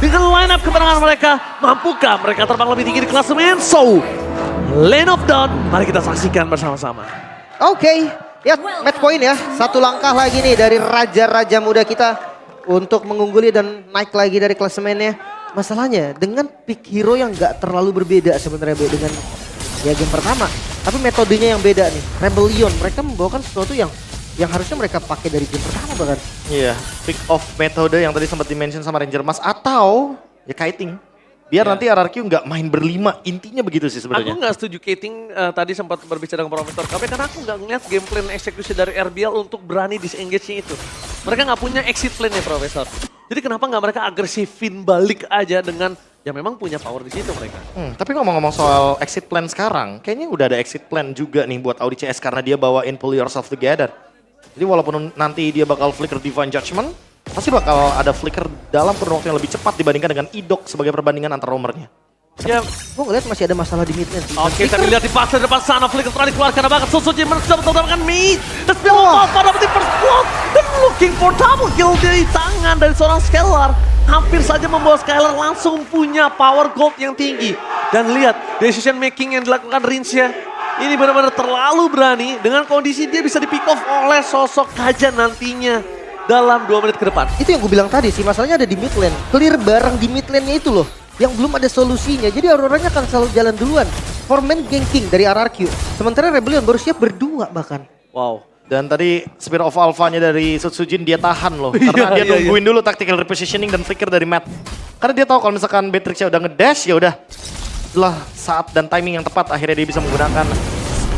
Dengan line up kemenangan mereka, mampukah mereka terbang lebih tinggi di klasemen? So, Lane of Dawn, mari kita saksikan bersama-sama. Oke, ya match point ya. Satu langkah lagi nih dari raja-raja muda kita untuk mengungguli dan naik lagi dari klasemennya. Masalahnya dengan pick hero yang gak terlalu berbeda sebenarnya dengan ya game pertama. Tapi metodenya yang beda nih. Rebellion, mereka membawakan sesuatu yang harusnya mereka pakai dari game pertama bahkan. Iya, pick off metode yang tadi sempat dimention sama Ranger Mas atau ya kiting. Biar nanti RRQ nggak main berlima, intinya begitu sih Aku sebenarnya. nggak setuju Kating tadi sempat berbicara dengan Profesor KB karena aku nggak ngeliat game plan eksekusi dari RBL untuk berani disengage-nya itu. Mereka nggak punya exit plan nih Profesor. Jadi kenapa nggak mereka agresifin balik aja dengan ya memang punya power di situ mereka. Tapi ngomong-ngomong soal exit plan sekarang, kayaknya udah ada exit plan juga nih buat Audi CS karena dia bawain Pull Yourself Together. Jadi walaupun nanti dia bakal flicker Divine Judgment, pasti bakal ada flicker dalam kurun waktu yang lebih cepat dibandingkan dengan Idok sebagai perbandingan antar roamernya. Ya, Gue ngeliat masih ada masalah di mid lane sih. oke, tapi lihat di pasar depan sana, Flicker telah dikeluarkan banget. Susuji mendapatkan mid. The spill of pada dapetin first blood. Dan looking for double kill dari tangan dari seorang Scalar. Hampir saja membawa Scalar langsung punya power gold yang tinggi. Dan lihat decision making yang dilakukan Rinsya. Ini benar-benar terlalu berani dengan kondisi dia bisa di pick off oleh sosok Kajan nantinya dalam 2 menit ke depan. Itu yang gue bilang tadi sih, masalahnya ada di mid lane. Clear bareng di mid lane-nya itu loh. Yang belum ada solusinya, jadi Auroranya akan selalu jalan duluan. Foreman ganking dari RRQ. Sementara Rebellion baru siap berdua bahkan. Wow. Dan tadi Spear of Alpha-nya dari Sutsujin dia tahan loh. Karena dia nungguin dulu tactical repositioning dan flicker dari Matt. Karena dia tahu kalau misalkan Beatrix-nya udah ngedash ya udah. Setelah saat dan timing yang tepat akhirnya dia bisa menggunakan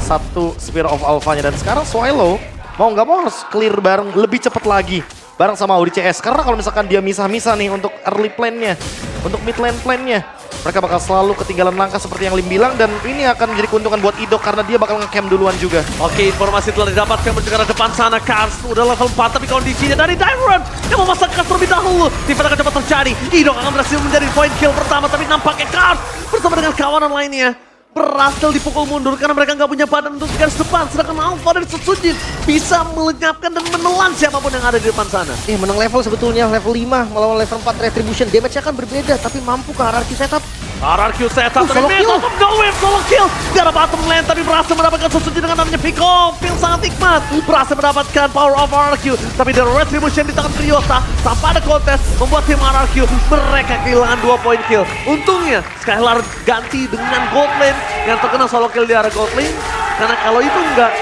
satu Spear of Alpha-nya. Dan sekarang Swallow mau nggak mau harus clear bareng lebih cepat lagi. Bareng sama Audi CS. Karena kalau misalkan dia misah-misah nih untuk early plan-nya. Untuk mid lane plan-nya. Mereka bakal selalu ketinggalan langkah seperti yang Lim bilang. Dan ini akan menjadi keuntungan buat Idok karena dia bakal nge-camp duluan juga. Oke, informasi telah didapatkan menuju ke arah depan sana. Kars udah level 4 tapi kondisinya dari Diamond yang memasang Kars terlebih dahulu. Tiba akan cepat terjadi. Idok akan berhasil menjadi point kill pertama tapi nampaknya Kars bersama dengan kawanan lainnya berhasil dipukul mundur karena mereka nggak punya badan untuk garis depan. Sedangkan Alpha dari Sutsujin bisa melenyapkan dan menelan siapapun yang ada di depan sana. Menang level sebetulnya, level 5 melawan level 4 Retribution. Damage-nya akan berbeda, tapi mampu ke RRQ setup. RRQ setup dari solo mid, kill. go wave, solo kill. Di arah bottom lane tapi berhasil mendapatkan Sutsujin dengan namanya Pico. Pil sangat nikmat. Berhasil mendapatkan power of RRQ. Tapi dari Retribution di tangan Ryota tanpa ada kontes membuat tim RRQ mereka kehilangan 2 point kill. Untungnya Skylar ganti dengan gold lane yang terkena solo kill di arah gold lane. Karena kalau itu enggak,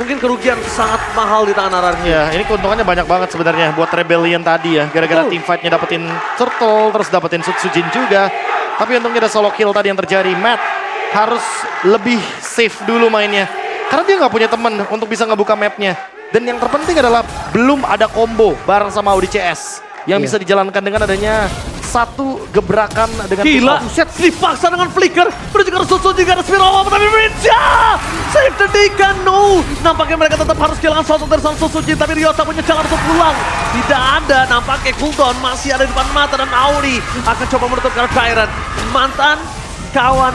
mungkin kerugian sangat mahal di tangan RRQ. Ya, ini keuntungannya banyak banget sebenarnya buat Rebellion tadi ya. Gara-gara team fight-nya dapetin Turtle, terus dapetin Sutsujin juga. Tapi untungnya ada solo kill tadi yang terjadi. Matt harus lebih safe dulu mainnya. Karena dia nggak punya temen untuk bisa ngebuka mapnya. Dan yang terpenting adalah belum ada combo bareng sama Audi CS. Yang bisa dijalankan dengan adanya satu gebrakan dengan Gila, Buset. dipaksa dengan flicker, menuju ke Susu juga ada Spiral Wall, tapi Rinja! Save the Deacon, no! Nampaknya mereka tetap harus kehilangan sosok dari sang Susuji, tapi Ryota punya jalan untuk pulang. Tidak ada, nampaknya cooldown masih ada di depan mata dan Auri akan coba menutup karena Tyrant. Mantan kawan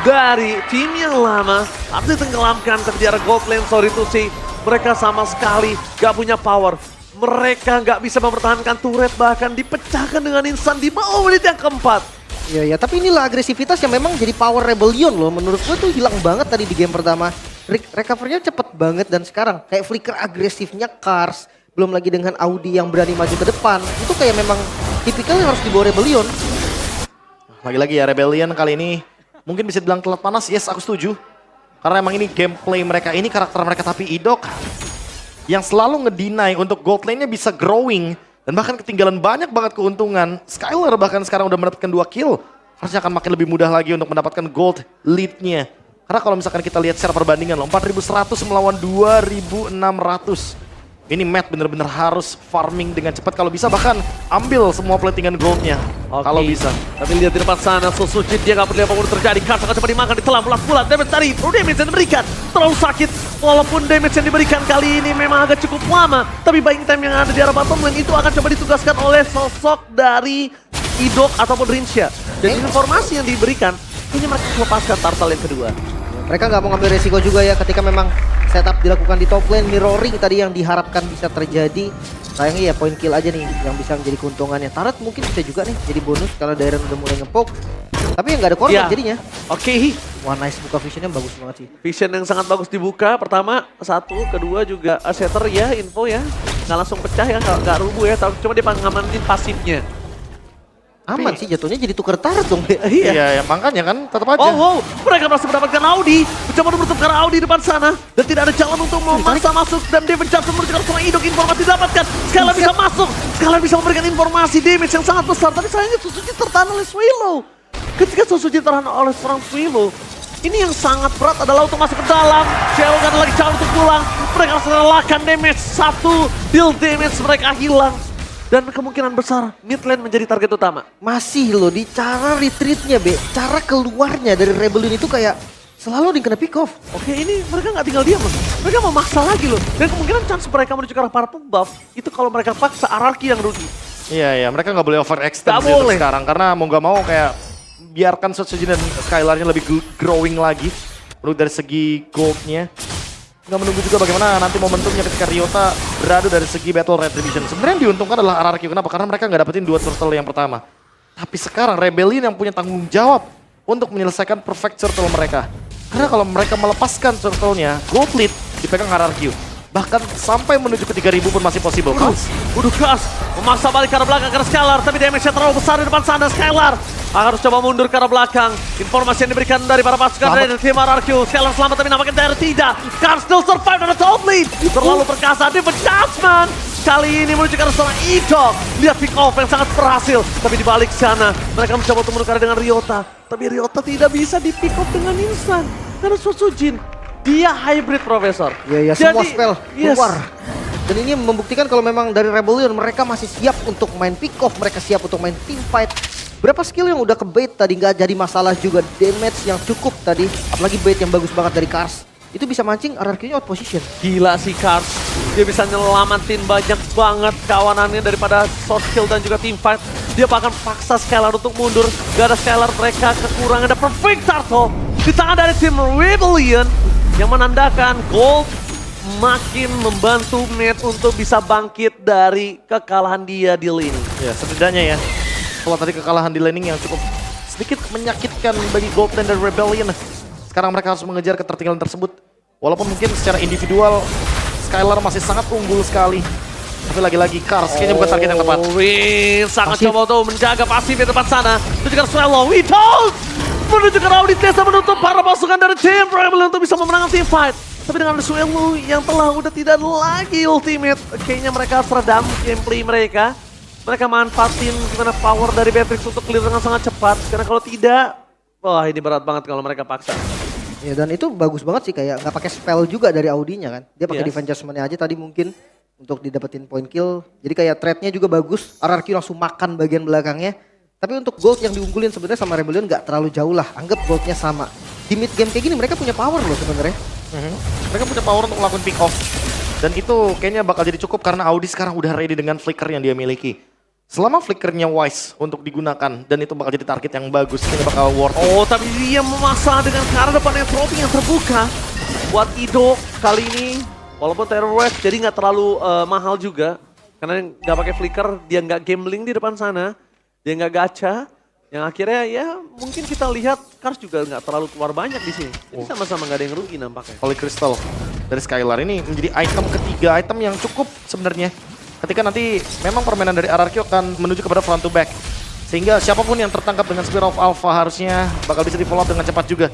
dari tim yang lama harus ditenggelamkan ke di arah gold lane, sorry to say. Mereka sama sekali gak punya power. Mereka nggak bisa mempertahankan turret, bahkan dipecahkan dengan instan di bawah menit yang keempat. Ya, tapi inilah agresivitas yang memang jadi power Rebellion loh. Menurut gue tuh hilang banget tadi di game pertama. Recovernya cepet banget dan sekarang kayak flicker agresifnya Kars. Belum lagi dengan Audi yang berani maju ke depan. Itu kayak memang tipikal yang harus dibawa Rebellion. Lagi-lagi ya Rebellion kali ini mungkin bisa dibilang telat panas, yes aku setuju. Karena emang ini gameplay mereka, ini karakter mereka, tapi Idok yang selalu ngedeny untuk gold lane-nya bisa growing dan bahkan ketinggalan banyak banget keuntungan. Skylar bahkan sekarang udah mendapatkan 2 kill. Harusnya akan makin lebih mudah lagi untuk mendapatkan gold lead-nya. Karena kalau misalkan kita lihat secara perbandingan loh, 4.100 melawan 2.600. Ini Matt bener-bener harus farming dengan cepat kalau bisa, bahkan ambil semua platingan goldnya kalau bisa. Tapi lihat di depan sana, Susuji dia nggak peduli apapun terjadi. Kars akan coba dimakan, ditelan bulat-bulat. Damage tadi, damage yang diberikan terlalu sakit. Walaupun damage yang diberikan kali ini memang agak cukup lama, tapi buying time yang ada di arah bottom lane itu akan coba ditugaskan oleh sosok dari Idok ataupun Rinsya. Dan informasi yang diberikan, ini mereka melepaskan Turtle yang kedua. Mereka nggak mau ngambil resiko juga ya ketika memang setup dilakukan di top lane. Mirroring tadi yang diharapkan bisa terjadi. Sayangnya ya poin kill aja nih yang bisa menjadi keuntungannya. Turret mungkin bisa juga nih jadi bonus karena Dairon udah mulai ngepoke. Tapi yang nggak ada korban Iya. jadinya. Oke. Wah nice, buka visionnya bagus banget sih. Vision yang sangat bagus dibuka. Pertama, satu. Kedua juga Shatter ya, info ya. Nggak langsung pecah ya, nggak rubuh ya. Cuma dia ngamanin pasifnya. Aman sih jatuhnya jadi tuker turret dong. Iya, ya, makanya kan tetap aja. Oh wow, mereka berhasil mendapatkan Audi. Mencoba menutup ke arah Audi depan sana. Dan tidak ada jalan untuk memaksa masuk. Dan David Johnson menuju ke arah seorang Idok. Informasi didapatkan. Skylar bisa masuk. Skylar bisa memberikan informasi damage yang sangat besar. Tapi sayangnya Suzuki tertahan oleh Swallow. Ketika Suzuki tertahan oleh seorang Swallow, ini yang sangat berat adalah untuk masuk ke dalam. Shell gak ada lagi jalan untuk pulang. Mereka harus relakan damage. Satu deal damage mereka hilang. Dan kemungkinan besar mid lane menjadi target utama. Masih loh di cara retreatnya Be. Cara keluarnya dari Rebellion itu kayak selalu dikena pick off. Oke, ini mereka nggak tinggal diam loh. Mereka mau maksa lagi loh. Dan kemungkinan chance mereka menuju ke arah purple buff, itu kalau mereka paksa Ararki yang rugi. Iya, mereka nggak boleh overextend Nggak sih untuk boleh. sekarang. Karena mau nggak mau kayak biarkan Suzuki dan Skylarnya lebih growing lagi. Menurut dari segi goldnya. Nggak menunggu juga bagaimana nanti momentumnya ketika Ryota beradu dari segi battle retribution. Sebenarnya yang diuntungkan adalah RRQ. Kenapa? Karena mereka nggak dapetin 2 turtle yang pertama. Tapi sekarang Rebellion yang punya tanggung jawab untuk menyelesaikan perfect turtle mereka. Karena kalau mereka melepaskan turtle-nya, gold lead dipegang RRQ. Bahkan sampai menuju ke 3000 pun masih possible. Udah keras, memaksa balik ke arah belakang karena Skylar, tapi damage-nya terlalu besar di depan sana. Skylar harus coba mundur ke arah belakang. Informasi yang diberikan dari para pasukan dari tim RRQ. Skylar selamat tapi nampaknya Daryl tidak. Kar still survive on the top lead. Terlalu perkasa, David Jasmine. Kali ini menuju ke arah seorang Idok. Lihat pick off yang sangat berhasil. Tapi di balik sana, mereka mencoba untuk menukar dengan Ryota. Tapi Ryota tidak bisa di pick off dengan instan. Karena Sutsujin, dia hybrid Profesor. Iya, semua Jadi, spell yes. keluar. Dan ini membuktikan kalau memang dari Rebellion mereka masih siap untuk main pick off, mereka siap untuk main team fight. Berapa skill yang udah ke bait tadi nggak jadi masalah juga, damage yang cukup tadi, apalagi bait yang bagus banget dari Kars. Itu bisa mancing RRQ-nya out position. Gila sih Kars, dia bisa nyelamatin banyak banget kawanannya daripada short kill dan juga team fight. Dia bahkan paksa Skylar untuk mundur, gak ada Skylar mereka kekurangan, ada perfect turtle di tangan dari tim Rebellion yang menandakan gold makin membantu Matt untuk bisa bangkit dari kekalahan dia di lane. Ya, setidaknya ya. Kalau tadi kekalahan di laning yang cukup sedikit menyakitkan bagi Gold Lane dan Rebellion. Sekarang mereka harus mengejar ketertinggalan tersebut. Walaupun mungkin secara individual Skylar masih sangat unggul sekali. Tapi lagi-lagi Kars kayaknya bukan target yang tepat. Win sangat Pasif. coba untuk menjaga pasif di depan sana. Menuju ke Swallow, Witos! Menuju ke Audi Desa menutup para pasukan dari tim Rebellion untuk bisa memenangkan team fight. Tapi dengan Swallow yang telah udah tidak lagi ultimate, kayaknya meraka harus redam gameplay mereka. Mereka manfaatin gimana power dari Beatrix untuk clear dengan sangat cepat. Karena kalau tidak, wah ini berat banget kalau mereka paksa. Ya dan itu bagus banget sih, kayak nggak pakai spell juga dari Audinya kan. Dia pakai Yes. defense adjustment-nya aja tadi mungkin untuk didapetin point kill. Jadi kayak trade-nya juga bagus. RRQ langsung makan bagian belakangnya. Tapi untuk gold yang diunggulin sebenarnya sama Rebellion nggak terlalu jauh lah. Anggap goldnya sama. Di mid game kayak gini mereka punya power loh sebenarnya. Mereka punya power untuk melakukan pick off. Dan itu kayaknya bakal jadi cukup karena Audi sekarang udah ready dengan flicker yang dia miliki. Selama flickernya wise untuk digunakan dan itu bakal jadi target yang bagus, ini bakal worth it. Oh tapi dia memaksa dengan ke arah depan entropy yang terbuka. Buat Ido kali ini, walaupun Terror Wave jadi nggak terlalu mahal juga. Karena nggak pakai flicker, dia nggak gambling di depan sana. Dia nggak gacha. Yang akhirnya ya mungkin kita lihat Kars juga nggak terlalu keluar banyak di sini. Jadi sama-sama nggak ada yang rugi nampaknya. Holy Crystal dari Skylar ini menjadi item ketiga, item yang cukup sebenarnya. Ketika nanti memang permainan dari RRQ akan menuju kepada front to back. Sehingga siapapun yang tertangkap dengan Spear of Alpha harusnya bakal bisa di follow up dengan cepat juga.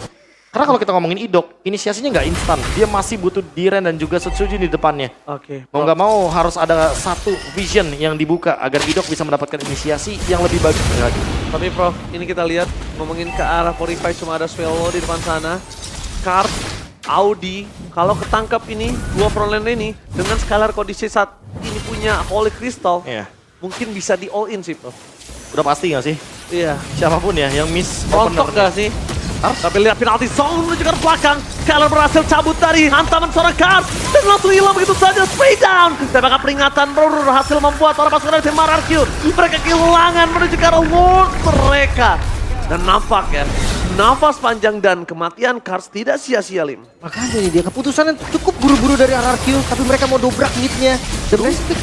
Karena kalau kita ngomongin Idok, inisiasinya nggak instan. Dia masih butuh Diren dan juga Sutsujin di depannya. Oke. Mau nggak mau harus ada satu vision yang dibuka agar Idok bisa mendapatkan inisiasi yang lebih bagus lagi. Tapi Prof, ini kita lihat ngomongin ke arah Purify cuma ada Swallow di depan sana. Kars, Audi, kalau ketangkap ini, dua frontline ini, dengan Skylar kondisi saat ini punya Holy Crystal, Iya. mungkin bisa di all in sih Prof. Udah pasti nggak sih? Iya. Siapapun ya yang miss Rontok opener. gak sih? Tapi lihat penalti zone menuju ke belakang. Skylar berhasil cabut dari hantaman seorang Kars. Dan langsung hilang begitu saja. Spray down. Tembakan peringatan berhasil membuat para pasukan dari tim RRQ. Mereka kehilangan menuju ke arah Lord mereka. Dan nampak ya, nafas panjang dan kematian Kars tidak sia-sia Lim. Makanya nih dia keputusannya cukup buru-buru dari RRQ. Tapi mereka mau dobrak midnya. The best pick.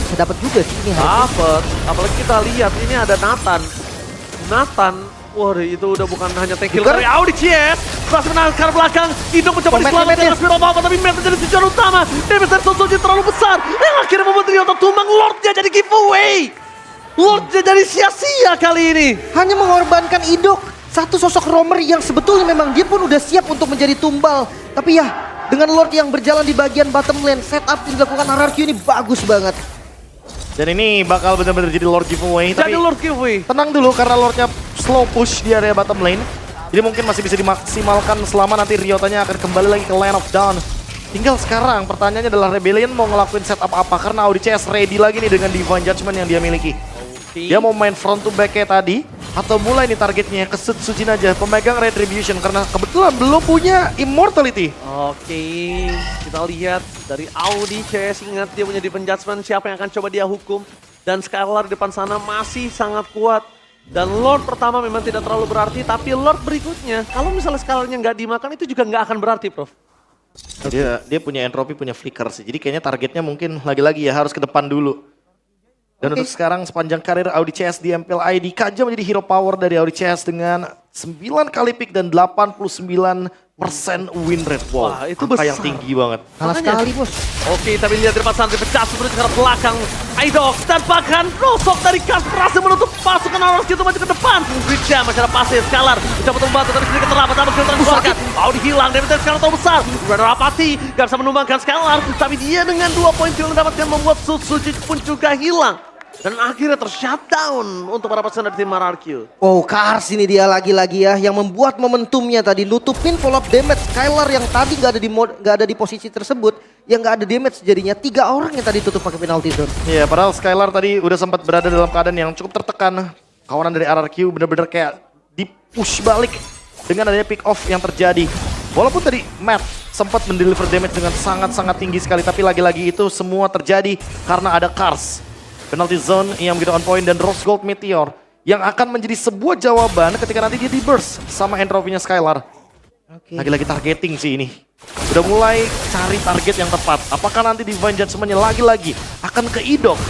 bisa dapat juga sih ini. Dapat, apalagi kita lihat ini ada Nathan, wah itu udah bukan hanya tank kill Bukan. dari Audi CS. Berhasil menangkar belakang, Idok mencoba Oh, Matt, diselamatkan Matt, dari Spiro Bawah, tapi Matt menjadi tujuan utama. Damage dari Sosoji terlalu besar, yang akhirnya membuat Ryota tumbang. Lordnya jadi giveaway. Lordnya jadi sia-sia kali ini. Hanya mengorbankan Idok, satu sosok roamer yang sebetulnya memang dia pun udah siap untuk menjadi tumbal. Tapi ya, dengan Lord yang berjalan di bagian bottom lane, setup yang dilakukan RRQ ini bagus banget. Dan ini bakal benar-benar jadi Lord giveaway. Jadi Tapi Lord giveaway. tenang dulu karena Lordnya slow push di area bottom lane. Jadi mungkin masih bisa dimaksimalkan selama nanti Ryotanya akan kembali lagi ke Land of Dawn. Tinggal sekarang pertanyaannya adalah Rebellion mau ngelakuin setup apa? Karena Audi CS ready lagi nih dengan Divine Judgment yang dia miliki. Dia mau main front to back kayak tadi atau mulai nih targetnya ke Sujin aja, pemegang Retribution karena kebetulan belum punya Immortality. Oke, kita lihat dari Audi CS, ingat dia punya Divine Judgment, siapa yang akan coba dia hukum. Dan Skylar di depan sana masih sangat kuat. Dan Lord pertama memang tidak terlalu berarti, tapi Lord berikutnya, kalau misalnya Skylarnya nggak dimakan itu juga nggak akan berarti, Prof. Dia punya entropy, punya flicker sih. Jadi kayaknya targetnya mungkin lagi-lagi ya harus ke depan dulu. Dan untuk sekarang sepanjang karir Audi CS di MPL ID, Kaja menjadi hero power dari Audi CS dengan 9 kali pick dan 89% win rate. Wow, Wah, itu angka besar. yang tinggi banget. Kalah Makanya. sekali bos. Oke, tapi lihat di depan sana dipecah seperti ke belakang. Aidox dan bahkan Rosok dari Kas berhasil menutup pasukan Aurora itu maju ke depan. Witcher masih ada pasir, Scalar mencoba membantu tapi sedikit terlambat, tapi kita keluarkan. Audi hilang, damage dari Scalar terlalu besar. Brother Apathy gak bisa menumbangkan Scalar, tapi dia dengan 2 poin kill mendapatkan membuat Suzuki pun juga hilang. Dan akhirnya tershutdown untuk para pasukan dari tim RRQ. Oh, Kars ini dia lagi-lagi ya yang membuat momentumnya tadi nutupin follow up damage Skylar yang tadi nggak ada di posisi tersebut, yang nggak ada damage jadinya 3 orang yang tadi tutup pakai penalty zone. Iya, padahal Skylar tadi udah sempat berada dalam keadaan yang cukup tertekan. Kawanan dari RRQ bener-bener kayak di-push balik dengan adanya pick off yang terjadi. Walaupun tadi Matt sempat mendeliver damage dengan sangat-sangat tinggi sekali, tapi lagi-lagi itu semua terjadi karena ada Kars. Penalty zone yang begitu on point dan Rose Gold Meteor yang akan menjadi sebuah jawaban ketika nanti dia di burst sama entropinya Skylar. Lagi-lagi targeting sih ini. Udah mulai cari target yang tepat. Apakah nanti Divine Judgment-nya lagi-lagi akan ke Idok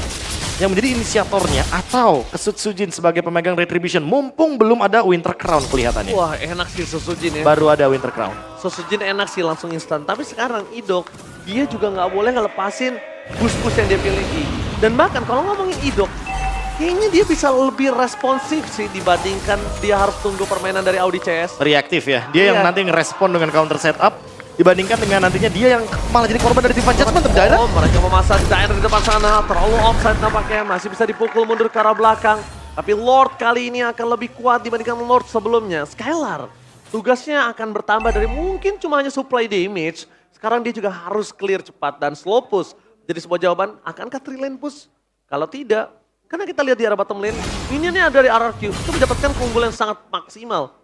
yang menjadi inisiatornya atau ke Sujin sebagai pemegang Retribution mumpung belum ada Winter Crown kelihatannya. Wah, enak sih Susujin ya. Baru ada Winter Crown. Susujin enak sih langsung instan. Tapi sekarang Idok, dia juga nggak boleh ngelepasin boost-boost yang dia miliki. Dan bahkan kalau ngomongin Idok, kayaknya dia bisa lebih responsif sih dibandingkan dia harus tunggu permainan dari Audi CS. Reaktif ya. Dia yang Iya. nanti ngerespon dengan counter setup dibandingkan dengan nantinya dia yang malah jadi korban dari Divine Judgment terjadi. Oh, mereka memasang Dire di depan sana, terlalu offside nampaknya, masih bisa dipukul mundur ke arah belakang. Tapi Lord kali ini akan lebih kuat dibandingkan Lord sebelumnya. Skylar, tugasnya akan bertambah dari mungkin cuma hanya supply damage, sekarang dia juga harus clear cepat dan slow push. Jadi sebuah jawaban, akankah 3 lane push? Kalau tidak, karena kita lihat di arah bottom lane, minionnya dari RRQ itu mendapatkan keunggulan yang sangat maksimal.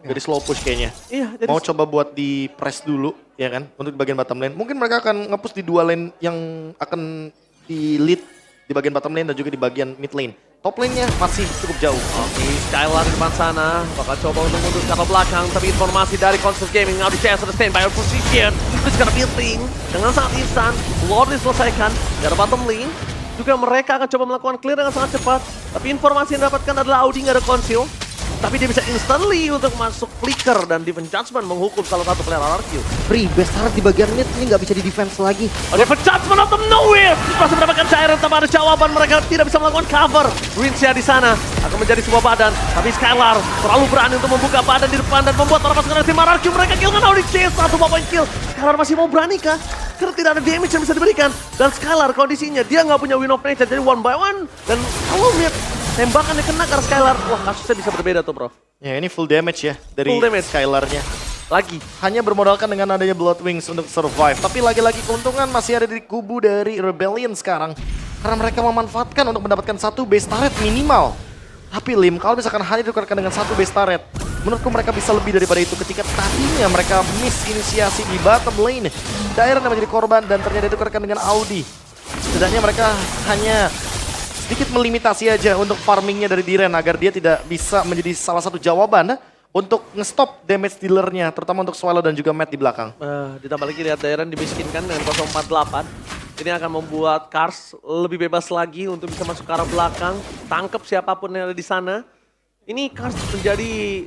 Jadi slow push kayaknya. Iya, jadi Mau coba buat di press dulu ya kan untuk di bagian bottom lane. Mungkin mereka akan nge-push di 2 lane yang akan di lead di bagian bottom lane dan juga di bagian mid lane. Top lane-nya masih cukup jauh. Oke, Skylar di depan sana bakal coba untuk mundur ke arah belakang, tapi informasi dari Conscious Gaming, Audi CS sudah stand by position, terus karena building dengan sangat instan, Lord diselesaikan dari bottom lane, juga mereka akan coba melakukan clear dengan sangat cepat, tapi informasi yang didapatkan adalah Audi nggak ada conceal, tapi dia bisa instantly untuk masuk flicker dan Divine Judgment menghukum salah satu player RRQ. Free best start di bagian mid ini nggak bisa di defense lagi. Divine Judgment out of nowhere masih mendapatkan cairan tanpa ada jawaban, mereka tidak bisa melakukan cover. Rincia di sana akan menjadi sebuah badan, tapi Skylar terlalu berani untuk membuka badan di depan dan membuat para pasukan dari tim RRQ mereka kill dengan Audi CS 1 point kill. Skylar masih mau berani kah? Karena tidak ada damage yang bisa diberikan. Dan Skylar kondisinya dia nggak punya win of nature, jadi 1 by 1. Dan kalau lihat tembakannya kena karena Skylar, wah kasusnya bisa berbeda tuh Prof. Ya ini full damage ya dari Full damage. Skylar-nya. Lagi. Hanya bermodalkan dengan adanya Blood Wings untuk survive. Tapi lagi-lagi keuntungan masih ada di kubu dari Rebellion sekarang. Karena mereka memanfaatkan untuk mendapatkan 1 base turret minimal. Tapi Lim, kalau misalkan hanya ditukarkan dengan 1 base turret, menurutku mereka bisa lebih daripada itu ketika tadinya mereka miss inisiasi di bottom lane. Dire yang menjadi korban dan ternyata ditukarkan dengan Audi. Setidaknya mereka hanya sedikit melimitasi aja untuk farmingnya dari Diren agar dia tidak bisa menjadi salah satu jawaban untuk nge-stop damage dealernya, terutama untuk Swallow dan juga Matt di belakang. Ditambah lagi lihat Dairen dimiskinkan dengan 048. Ini akan membuat Cars lebih bebas lagi untuk bisa masuk ke arah belakang. Tangkap siapapun yang ada di sana. Ini Cars menjadi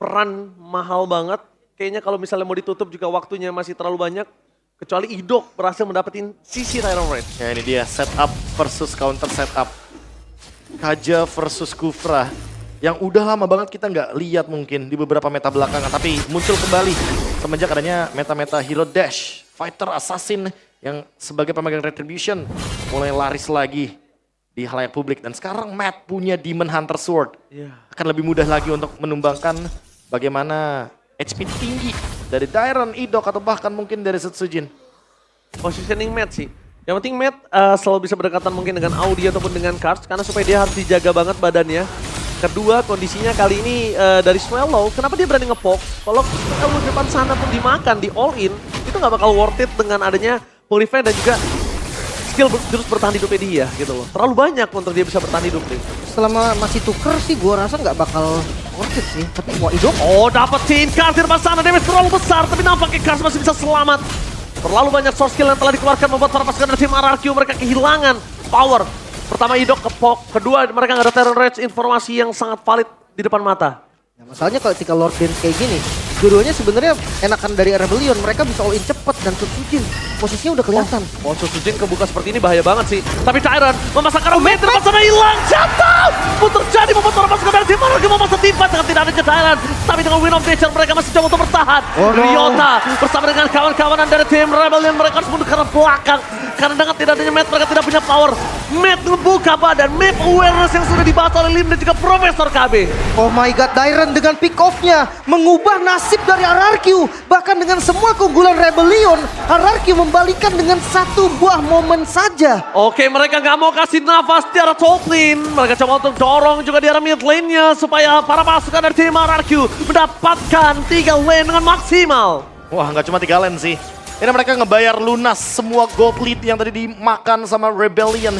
peran mahal banget. Kayaknya kalau misalnya mau ditutup juga waktunya masih terlalu banyak. Kecuali Idok berhasil mendapatkan sisi Tyrant Rage. Ya ini dia setup versus counter setup. Kaja versus Kufra. Yang udah lama banget kita nggak lihat mungkin di beberapa meta belakangan. Tapi muncul kembali semenjak adanya meta-meta Hero Dash. Fighter Assassin yang sebagai pemegang Retribution mulai laris lagi di halayak publik. Dan sekarang Matt punya Demon Hunter Sword. Akan lebih mudah lagi untuk menumbangkan bagaimana HP tinggi dari Dairon, Idok, atau bahkan mungkin dari Setsujin. Positioning Matt sih. Yang penting Matt selalu bisa berdekatan mungkin dengan Audi ataupun dengan Cars. Karena supaya dia harus dijaga banget badannya. Kedua, kondisinya kali ini dari Swallow, kenapa dia berani ngepoke? Kalau depan sana pun dimakan, di all in, itu nggak bakal worth it dengan adanya Polyphene dan juga skill jurus bertahan hidupnya dia gitu loh. Terlalu banyak untuk dia bisa bertahan hidup nih. Selama masih tuker sih gua rasa nggak bakal worth it sih. Tapi wah Idok. Oh, dapetin Cars di depan sana, damage terlalu besar, tapi nampaknya Cars masih bisa selamat. Terlalu banyak source skill yang telah dikeluarkan membuat para pasukan dari tim RRQ mereka kehilangan power. Pertama Idok ke Pok, kedua mereka nggak ada Tyrant Rage, informasi yang sangat valid di depan mata. Nah, masalahnya kalau ketika Lord Dance kayak gini, dua-duanya sebenarnya enakan dari Rebellion, mereka bisa all in cepet dan Setsujin posisinya udah kelihatan. Oh, Setsujin kebuka seperti ini bahaya banget sih. Tapi Tyrant memasang karena Mate depan sana hilang, jatuh! Putar jadi membuat para pasukan dari tim RRQ memaksa timpa dengan tidak ada ke Tyrant. Tapi dengan Win of Nature mereka masih coba untuk bertahan. Oh, no. Ryota bersama dengan kawan-kawanan dari tim Rebellion mereka harus mundur ke arah belakang. Karena dengan tidak adanya Mate mereka tidak punya power. Mate ngebuka badan, map awareness yang sudah dibahas oleh Lim dan juga Profesor KB. Oh my god, Dairon dengan pick off-nya mengubah nasib dari RRQ. Bahkan dengan semua keunggulan Rebellion, RRQ membalikan dengan satu buah momen saja. Oke, mereka nggak mau kasih nafas di arah top lane. Mereka coba untuk dorong juga di arah mid lane-nya supaya para pasukan dari tim RRQ mendapatkan 3 lane dengan maksimal. Wah, nggak cuma 3 lane sih. Ini mereka ngebayar lunas semua gold lead yang tadi dimakan sama Rebellion.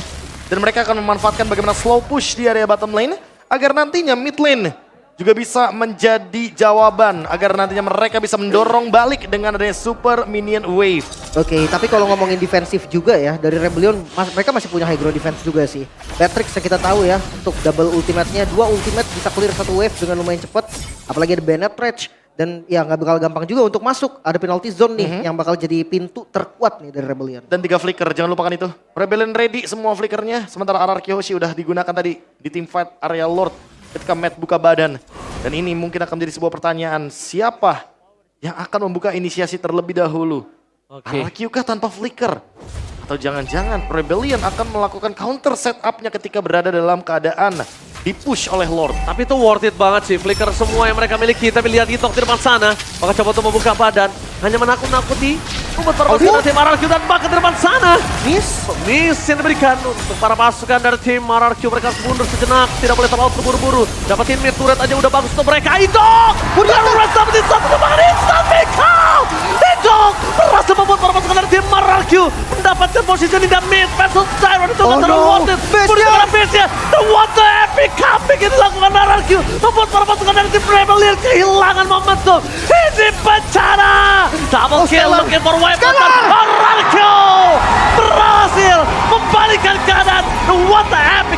Dan mereka akan memanfaatkan bagaimana slow push di area bottom lane agar nantinya mid lane juga bisa menjadi jawaban. Agar nantinya mereka bisa mendorong balik dengan adanya super minion wave. Oke, tapi kalau ngomongin defensif juga ya, dari Rebellion mereka masih punya high ground defense juga sih. Patrick yang kita tahu ya, untuk double ultimate-nya, 2 ultimate bisa clear 1 wave dengan lumayan cepat. Apalagi ada Bennett Rage. Dan ya nggak bakal gampang juga untuk masuk. Ada penalty zone nih yang bakal jadi pintu terkuat nih dari Rebellion. Dan 3 flicker, jangan lupakan itu. Rebellion ready semua flickernya. Sementara RRQ Hoshi udah digunakan tadi di team fight area Lord ketika Matt buka badan. Dan ini mungkin akan menjadi sebuah pertanyaan. Siapa yang akan membuka inisiasi terlebih dahulu? RRQ kah tanpa flicker? Atau jangan-jangan Rebellion akan melakukan counter setupnya ketika berada dalam keadaan dipush oleh Lord. Tapi itu worth it banget sih, flicker semua yang mereka miliki. Tapi lihat Itok di depan sana, maka coba untuk membuka badan. Hanya menakut-nakuti membuat para pasukan dari tim RRQ dan bahkan di depan sana. Miss yang diberikan untuk para pasukan dari tim RRQ. Mereka harus mundur sejenak, tidak boleh terlalu terburu-buru. Dapetin mid turret aja udah bagus untuk mereka. Itok! Turret dapetin satu tembakan instant pick-up! Itok! Berhasil membuat para pasukan dari tim RRQ mendapatkan posisi dan mid versus Tyrant itu nggak terlalu worth it. Bagaimana base-nya? The what the epic comeback yang dilakukan RRQ membuat para pasukan dari tim Rebellion kehilangan momentum. Ini bencana! Double kill looking for weapon dan RRQ berhasil membalikkan keadaan. The what the epic